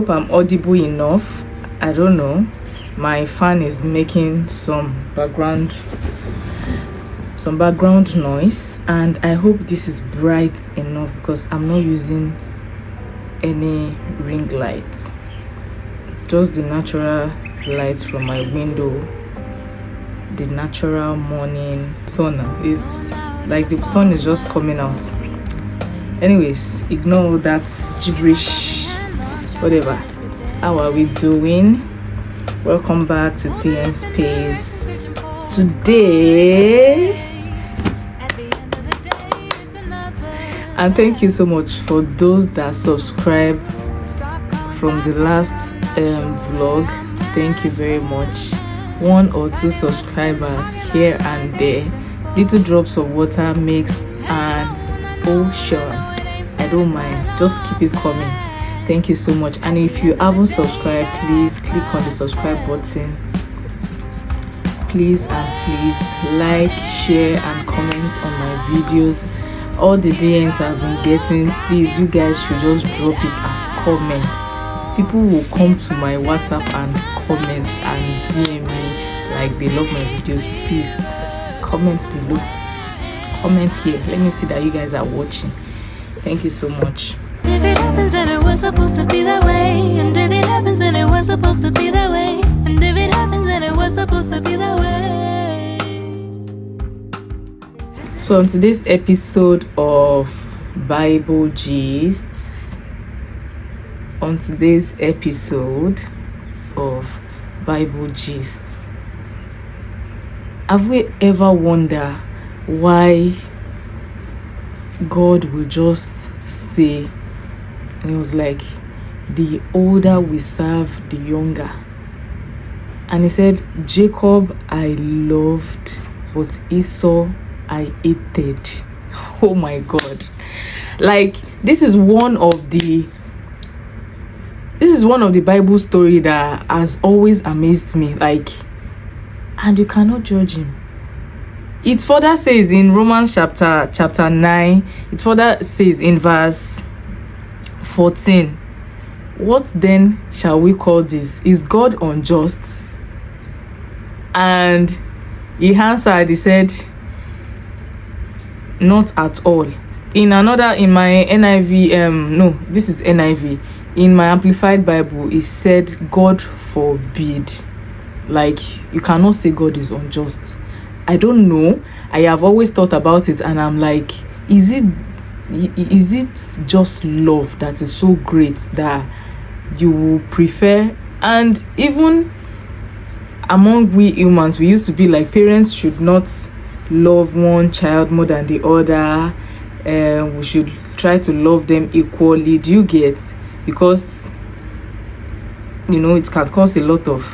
Hope I'm audible enough. I don't know. My fan is making some background noise, and I hope this is bright enough because I'm not using any ring lights, just the natural lights from my window. The natural morning sun is like the sun is just coming out. Anyways, ignore that gibberish, whatever. How are we doing? Welcome back to TM Space. Today, and thank you so much for those that subscribe from the last vlog. Thank you very much. 1 or 2 subscribers here and there. Little drops of water makes an ocean. I don't mind, just keep it coming. Thank you so much. And if you haven't subscribed, please click on the subscribe button. Please like, share and comment on my videos. All the DMs I've been getting, please, you guys should just drop it as comments. People will come to my WhatsApp and comment and DM me like they love my videos. Please comment below, comment here, let me see that you guys are watching. Thank you so much. If it happens and it was supposed to be that way, and if it happens and it was supposed to be that way, and if it happens and it was supposed to be that way. So on today's episode of Bible Gists, have we ever wondered why God will just say, and it was like, the older we serve, the younger. And he said, Jacob I loved, but Esau I hated. Oh my God. Like, this is one of the Bible story that has always amazed me. Like, and you cannot judge him. It further says in Romans chapter 9, it further says in verse 14, what then shall we call this? Is God unjust? And he answered, he said, not at all. In my NIV, no, this is NIV. In my Amplified Bible, it said, God forbid. Like, you cannot say God is unjust. I don't know. I have always thought about it, and I'm like, is it just love that is so great that you will prefer? And even among we humans, we used to be like, parents should not love one child more than the other. We should try to love them equally. Do you get? Because it can cause a lot of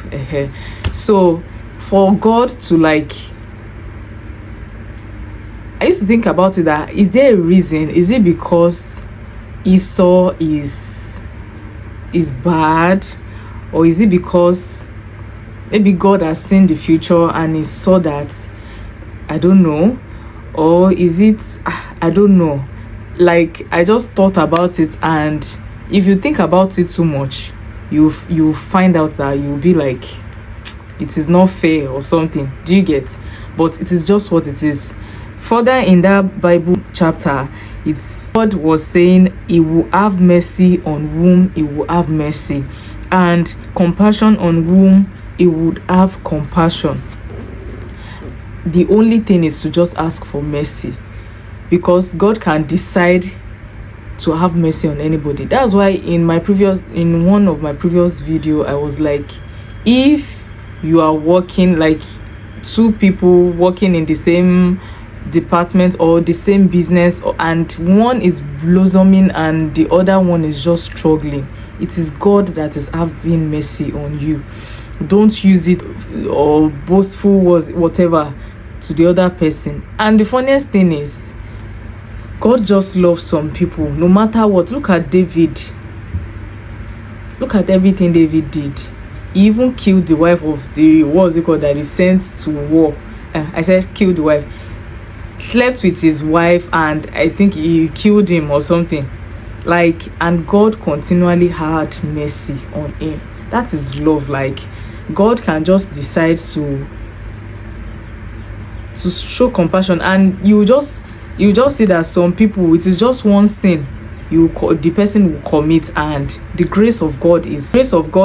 so for God to like, I used to think about it, that is there a reason? Is it because Esau is bad, or is it because maybe God has seen the future and he saw that? I don't know. Or is it, I don't know. Like, I just thought about it, and if you think about it too much, you find out that you'll be like, it is not fair or something. Do you get? But it is just what it is. Further in that Bible chapter, God was saying he will have mercy on whom he will have mercy, and compassion on whom he would have compassion. The only thing is to just ask for mercy, because God can decide to have mercy on anybody. That's why in one of my previous video, I was like, if you are working, like 2 people working in the same department or the same business, and one is blossoming and the other one is just struggling, it is God that is having mercy on you. Don't use it or boastful words, whatever, to the other person. And the funniest thing is, God just loves some people no matter what. Look at David. Look at everything David did. He even killed the wife of the, that he sent to war. I said killed the wife. Slept with his wife, and I think he killed him or something. like, and God continually had mercy on him. That is love. Like, God can just decide to show compassion, and you just see that some people, it is just one sin the person will commit, and the grace of God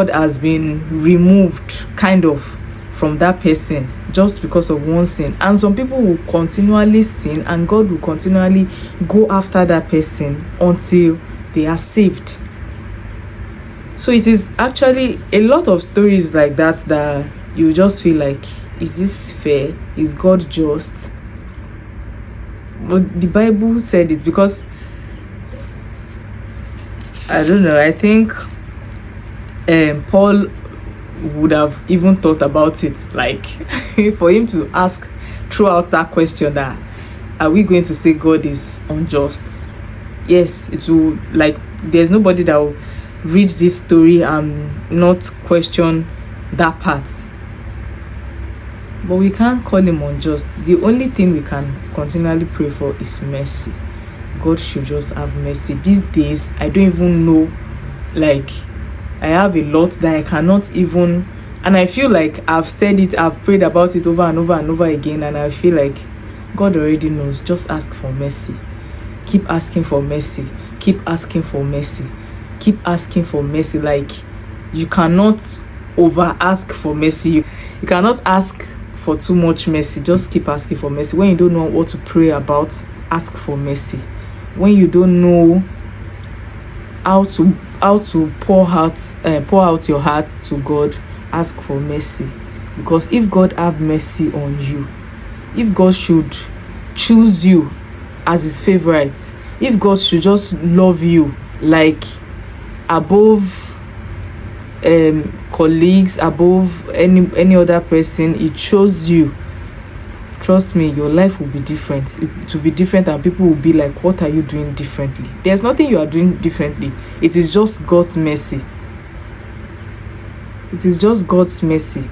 has been removed kind of from that person just because of one sin. And some people will continually sin, and God will continually go after that person until they are saved. So it is actually a lot of stories like that you just feel like, is this fair? Is God just? But the Bible said it, because I don't know, I think Paul would have even thought about it, like for him to ask throughout that question, that are we going to say God is unjust? Yes, it will, like, there's nobody that will read this story and not question that part. But we can't call him unjust. The only thing we can continually pray for is mercy. God should just have mercy. These days, I don't even know, like, I have a lot that I cannot even, and I feel like I've said it, I've prayed about it over and over and over again, and I feel like God already knows. Just ask for mercy. Keep asking for mercy. Keep asking for mercy. Keep asking for mercy. Like, you cannot over ask for mercy. You cannot ask for too much mercy. Just keep asking for mercy. When you don't know what to pray about, ask for mercy. When you don't know how to pour out your heart to God, ask for mercy. Because if God have mercy on you, if God should choose you as his favorite, if God should just love you like above colleagues, above any other person, he chose you, trust me, your life will be different. It will be different, and people will be like, what are you doing differently? There's nothing you are doing differently. It is just God's mercy. It is just God's mercy.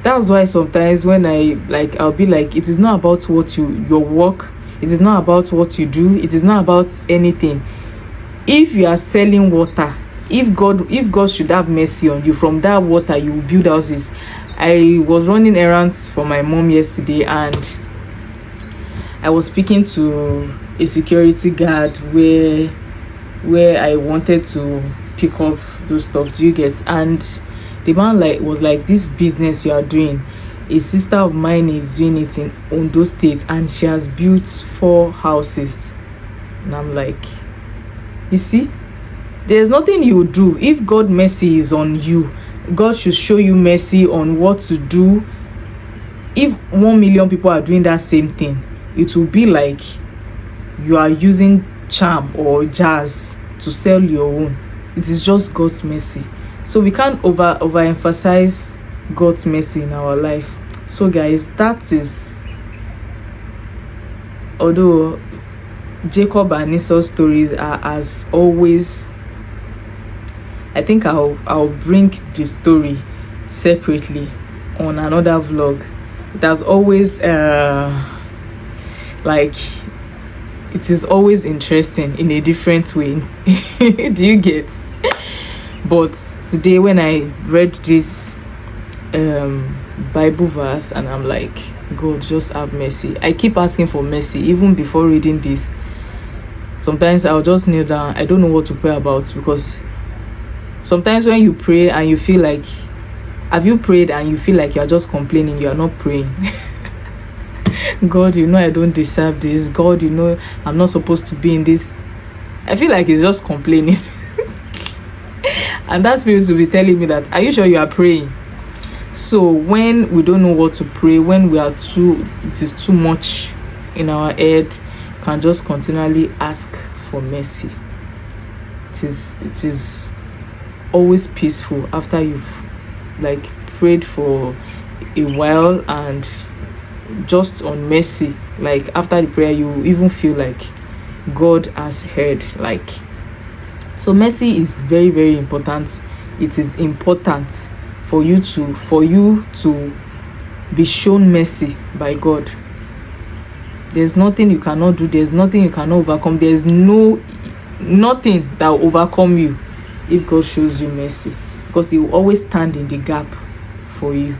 That's why sometimes when I'll be like, it is not about your work. It is not about what you do. It is not about anything. If you are selling water, if God should have mercy on you, from that water you will build houses. I was running errands for my mom yesterday, and I was speaking to a security guard where I wanted to pick up those stuff. Do you get? And the man was like, this business you are doing, a sister of mine is doing it in Ondo State, and she has built 4 houses. And I'm like, you see, there's nothing you do. If God mercy is on you, God should show you mercy on what to do. If 1 million people are doing that same thing, it will be like you are using charm or jazz to sell your own. It is just God's mercy. So we can't overemphasize God's mercy in our life. So guys, that is, although Jacob and Esau's stories are, as always, I think I'll bring the story separately on another vlog. It has always like, it is always interesting in a different way. Do you get? But today when I read this Bible verse, and I'm like, God, just have mercy. I keep asking for mercy even before reading this. Sometimes I'll just kneel down. I don't know what to pray about, because sometimes when you pray and you feel like, have you prayed and you feel like you're just complaining, you are not praying. God, you know I don't deserve this. God, you know I'm not supposed to be in this. I feel like it's just complaining. And that spirit will be telling me that, are you sure you are praying? So when we don't know what to pray, when it is too much in our head, we can just continually ask for mercy. It is always peaceful after you've prayed for a while, and just on mercy, after the prayer, you even feel like God has heard. So mercy is very, very important. It is important for you to be shown mercy by God. There's nothing you cannot do. There's nothing you cannot overcome. There's no nothing that will overcome you if God shows you mercy, because He will always stand in the gap for you.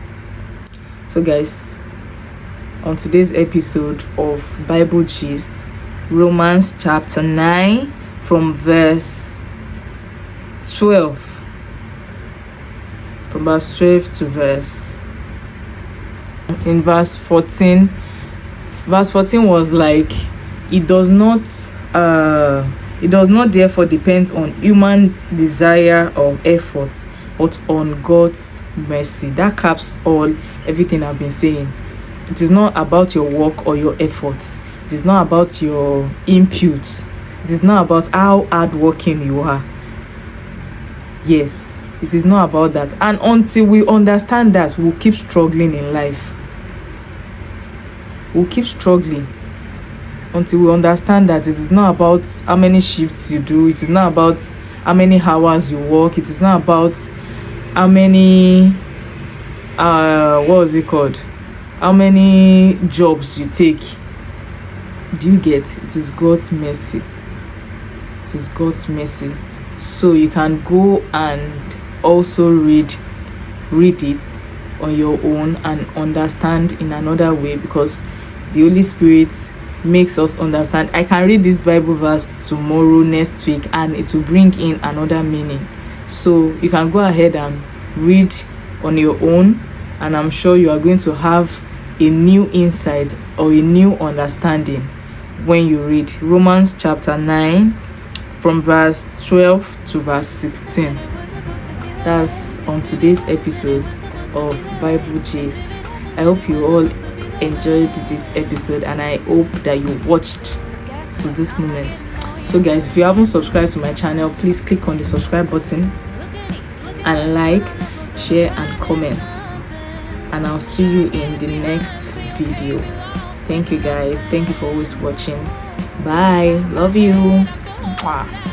So guys, on today's episode of Bible Gist, Romans chapter 9 from verse 12 to verse in verse 14. Verse 14 was like, it does not therefore depends on human desire or efforts, but on God's mercy. That caps everything I've been saying. It is not about your work or your efforts. It is not about your inputs. It is not about how hardworking you are. Yes, it is not about that. And until we understand that, we'll keep struggling in life. We'll keep struggling until we understand that it is not about how many shifts you do. It is not about how many hours you work. It is not about how many how many jobs you take. Do you get? It is God's mercy. It is God's mercy. So you can go and also read it on your own and understand in another way, because the Holy Spirit makes us understand. I can read this Bible verse tomorrow, next week, and it will bring in another meaning. So you can go ahead and read on your own, and I'm sure you are going to have a new insight or a new understanding when you read Romans chapter 9 from verse 12 to verse 16. That's on today's episode of Bible Gist. I hope you all enjoyed this episode, and I hope that you watched to this moment. So guys, if you haven't subscribed to my channel, please click on the subscribe button and like, share and comment, and I'll see you in the next video. Thank you guys. Thank you for always watching. Bye. Love you. Mwah.